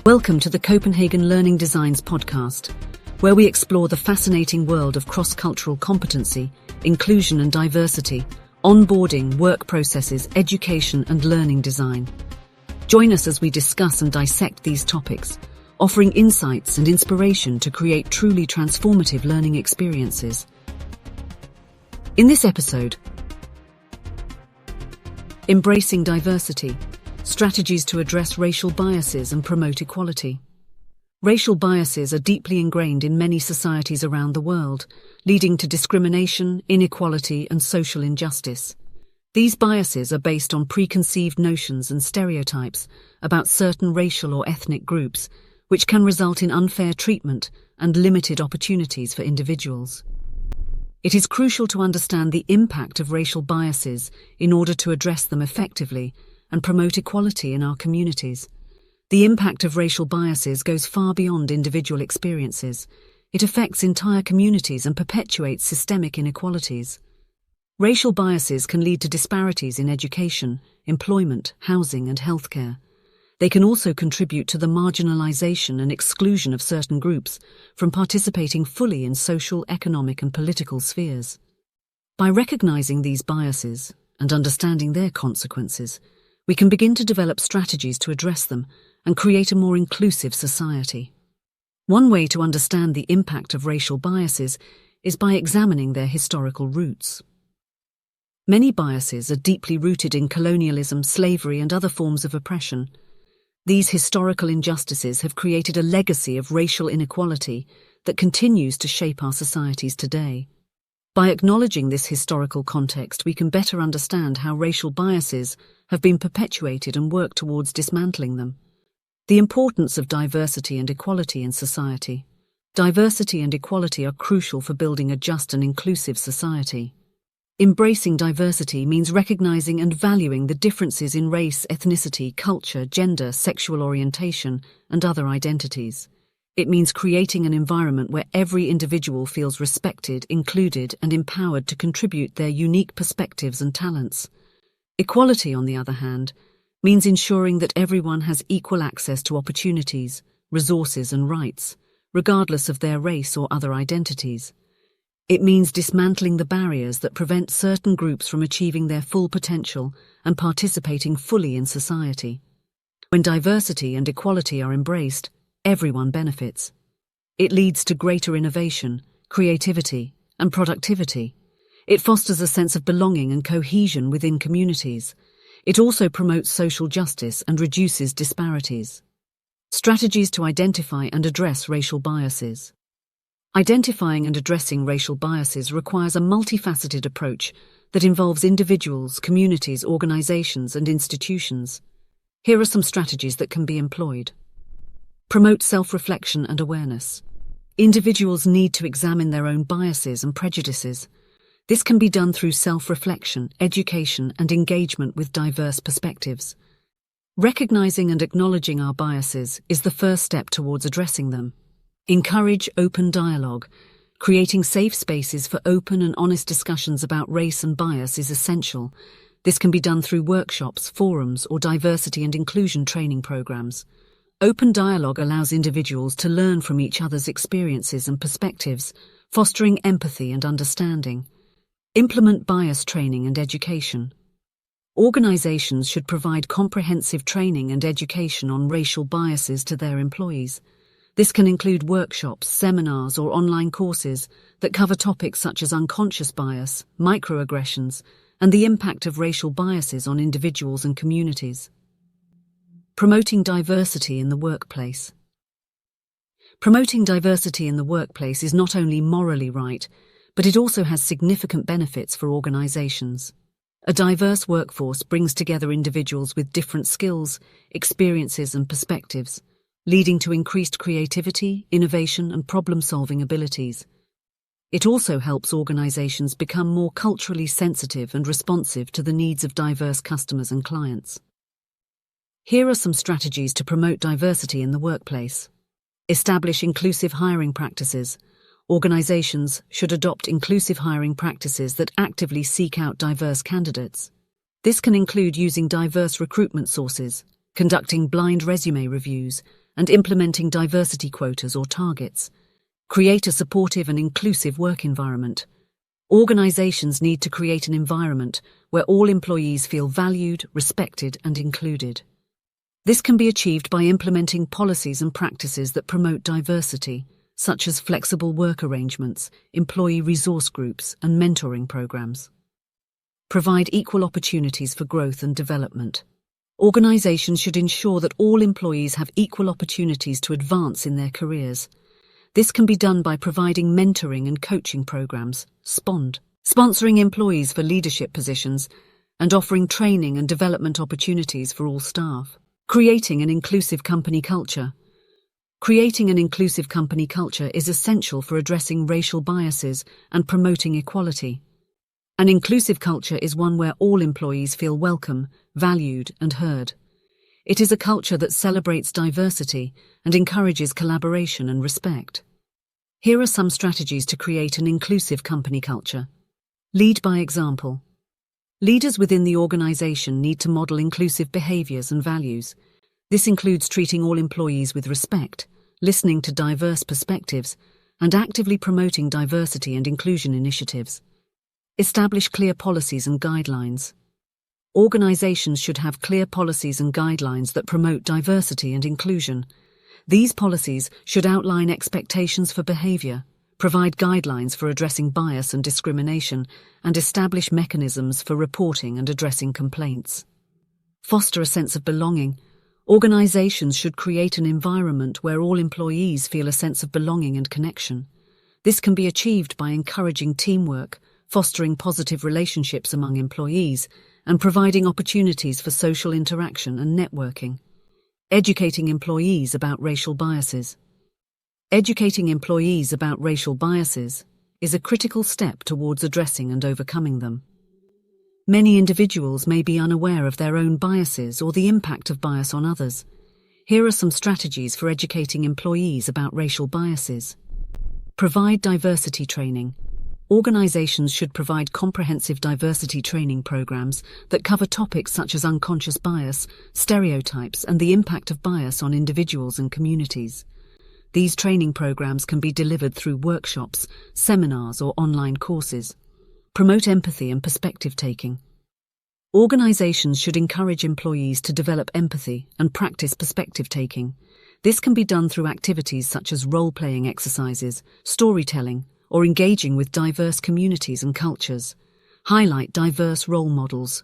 Welcome to the Copenhagen Learning Designs podcast, where we explore the fascinating world of cross-cultural competency, inclusion and diversity, onboarding, work processes, education and learning design. Join us as we discuss and dissect these topics, offering insights and inspiration to create truly transformative learning experiences. In this episode, embracing diversity, strategies to address racial biases and promote equality. Racial biases are deeply ingrained in many societies around the world, leading to discrimination, inequality, and social injustice. These biases are based on preconceived notions and stereotypes about certain racial or ethnic groups, which can result in unfair treatment and limited opportunities for individuals. It is crucial to understand the impact of racial biases in order to address them effectively and promote equality in our communities. The impact of racial biases goes far beyond individual experiences. It affects entire communities and perpetuates systemic inequalities. Racial biases can lead to disparities in education, employment, housing, and healthcare. They can also contribute to the marginalization and exclusion of certain groups from participating fully in social, economic, and political spheres. By recognizing these biases and understanding their consequences, we can begin to develop strategies to address them and create a more inclusive society. One way to understand the impact of racial biases is by examining their historical roots. Many biases are deeply rooted in colonialism, slavery, and other forms of oppression. These historical injustices have created a legacy of racial inequality that continues to shape our societies today. By acknowledging this historical context, we can better understand how racial biases have been perpetuated and work towards dismantling them. The importance of diversity and equality in society. Diversity and equality are crucial for building a just and inclusive society. Embracing diversity means recognizing and valuing the differences in race, ethnicity, culture, gender, sexual orientation, and other identities. It means creating an environment where every individual feels respected, included, and empowered to contribute their unique perspectives and talents. Equality, on the other hand, means ensuring that everyone has equal access to opportunities, resources, and rights, regardless of their race or other identities. It means dismantling the barriers that prevent certain groups from achieving their full potential and participating fully in society. When diversity and equality are embraced, everyone benefits. It leads to greater innovation, creativity, and productivity. It fosters a sense of belonging and cohesion within communities. It also promotes social justice and reduces disparities. Strategies to identify and address racial biases. Identifying and addressing racial biases requires a multifaceted approach that involves individuals, communities, organizations, and institutions. Here are some strategies that can be employed. Promote self-reflection and awareness. Individuals need to examine their own biases and prejudices. This can be done through self-reflection, education, and engagement with diverse perspectives. Recognizing and acknowledging our biases is the first step towards addressing them. Encourage open dialogue. Creating safe spaces for open and honest discussions about race and bias is essential. This can be done through workshops, forums, or diversity and inclusion training programs. Open dialogue allows individuals to learn from each other's experiences and perspectives, fostering empathy and understanding. Implement bias training and education. Organizations should provide comprehensive training and education on racial biases to their employees. This can include workshops, seminars, or online courses that cover topics such as unconscious bias, microaggressions, and the impact of racial biases on individuals and communities. Promoting diversity in the workplace. Promoting diversity in the workplace is not only morally right, but it also has significant benefits for organizations. A diverse workforce brings together individuals with different skills, experiences, and perspectives, leading to increased creativity, innovation, and problem-solving abilities. It also helps organizations become more culturally sensitive and responsive to the needs of diverse customers and clients. Here are some strategies to promote diversity in the workplace. Establish inclusive hiring practices. Organizations should adopt inclusive hiring practices that actively seek out diverse candidates. This can include using diverse recruitment sources, conducting blind resume reviews, and implementing diversity quotas or targets. Create a supportive and inclusive work environment. Organizations need to create an environment where all employees feel valued, respected, and included. This can be achieved by implementing policies and practices that promote diversity, such as flexible work arrangements, employee resource groups, and mentoring programs. Provide equal opportunities for growth and development. Organizations should ensure that all employees have equal opportunities to advance in their careers. This can be done by providing mentoring and coaching programs, sponsoring employees for leadership positions, and offering training and development opportunities for all staff. Creating an inclusive company culture. Creating an inclusive company culture is essential for addressing racial biases and promoting equality. An inclusive culture is one where all employees feel welcome, valued, and heard. It is a culture that celebrates diversity and encourages collaboration and respect. Here are some strategies to create an inclusive company culture. Lead by example. Leaders within the organization need to model inclusive behaviors and values. This includes treating all employees with respect, listening to diverse perspectives, and actively promoting diversity and inclusion initiatives. Establish clear policies and guidelines. Organizations should have clear policies and guidelines that promote diversity and inclusion. These policies should outline expectations for behavior, provide guidelines for addressing bias and discrimination, and establish mechanisms for reporting and addressing complaints. Foster a sense of belonging. Organizations should create an environment where all employees feel a sense of belonging and connection. This can be achieved by encouraging teamwork, fostering positive relationships among employees, and providing opportunities for social interaction and networking. Educating employees about racial biases. Educating employees about racial biases is a critical step towards addressing and overcoming them. Many individuals may be unaware of their own biases or the impact of bias on others. Here are some strategies for educating employees about racial biases. Provide diversity training. Organizations should provide comprehensive diversity training programs that cover topics such as unconscious bias, stereotypes, and the impact of bias on individuals and communities. These training programs can be delivered through workshops, seminars, or online courses. Promote empathy and perspective-taking. Organizations should encourage employees to develop empathy and practice perspective-taking. This can be done through activities such as role-playing exercises, storytelling, or engaging with diverse communities and cultures. Highlight diverse role models.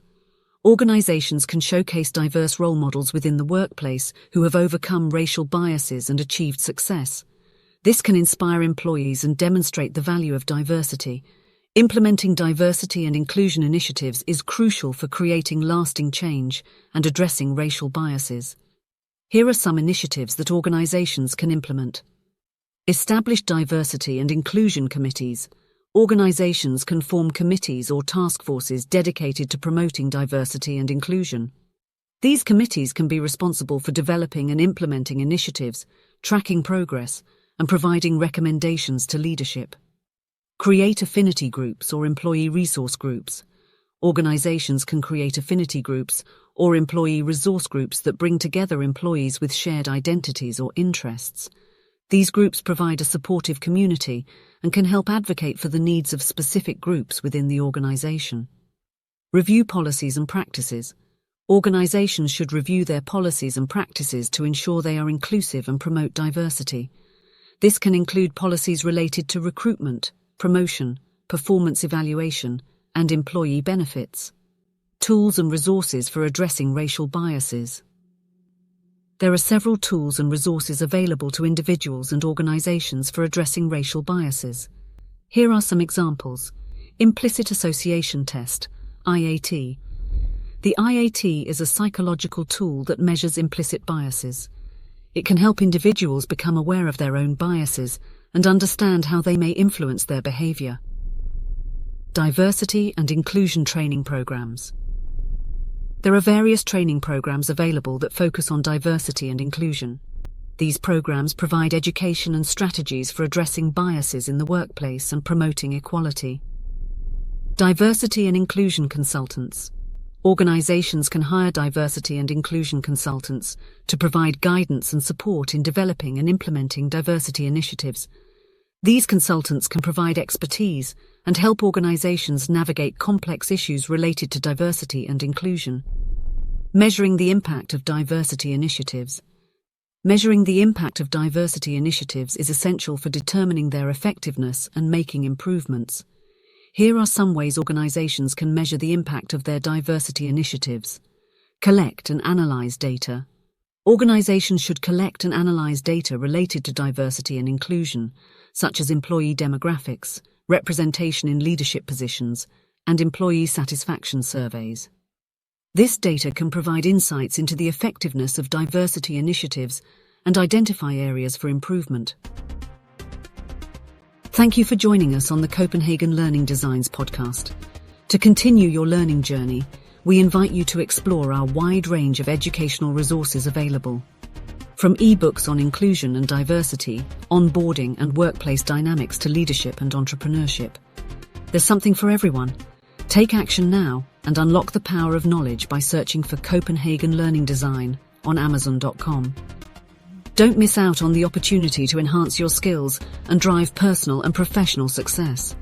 Organizations can showcase diverse role models within the workplace who have overcome racial biases and achieved success. This can inspire employees and demonstrate the value of diversity. Implementing diversity and inclusion initiatives is crucial for creating lasting change and addressing racial biases. Here are some initiatives that organizations can implement. Establish diversity and inclusion committees. Organizations can form committees or task forces dedicated to promoting diversity and inclusion. These committees can be responsible for developing and implementing initiatives, tracking progress, and providing recommendations to leadership. Create affinity groups or employee resource groups. Organizations can create affinity groups or employee resource groups that bring together employees with shared identities or interests. These groups provide a supportive community and can help advocate for the needs of specific groups within the organization. Review policies and practices. Organizations should review their policies and practices to ensure they are inclusive and promote diversity. This can include policies related to recruitment, promotion, performance evaluation, and employee benefits. Tools and resources for addressing racial biases. There are several tools and resources available to individuals and organizations for addressing racial biases. Here are some examples. Implicit Association Test, IAT. The IAT is a psychological tool that measures implicit biases. It can help individuals become aware of their own biases and understand how they may influence their behavior. Diversity and inclusion training programs. There are various training programs available that focus on diversity and inclusion. These programs provide education and strategies for addressing biases in the workplace and promoting equality. Diversity and inclusion consultants. Organizations can hire diversity and inclusion consultants to provide guidance and support in developing and implementing diversity initiatives. These consultants can provide expertise and help organizations navigate complex issues related to diversity and inclusion. Measuring the impact of diversity initiatives. Measuring the impact of diversity initiatives is essential for determining their effectiveness and making improvements. Here are some ways organizations can measure the impact of their diversity initiatives. Collect and analyze data. Organizations should collect and analyze data related to diversity and inclusion, such as employee demographics, representation in leadership positions, and employee satisfaction surveys. This data can provide insights into the effectiveness of diversity initiatives and identify areas for improvement. Thank you for joining us on the Copenhagen Learning Designs podcast. To continue your learning journey, we invite you to explore our wide range of educational resources available. From ebooks on inclusion and diversity, onboarding and workplace dynamics to leadership and entrepreneurship. There's something for everyone. Take action now and unlock the power of knowledge by searching for Copenhagen Learning Design on Amazon.com. Don't miss out on the opportunity to enhance your skills and drive personal and professional success.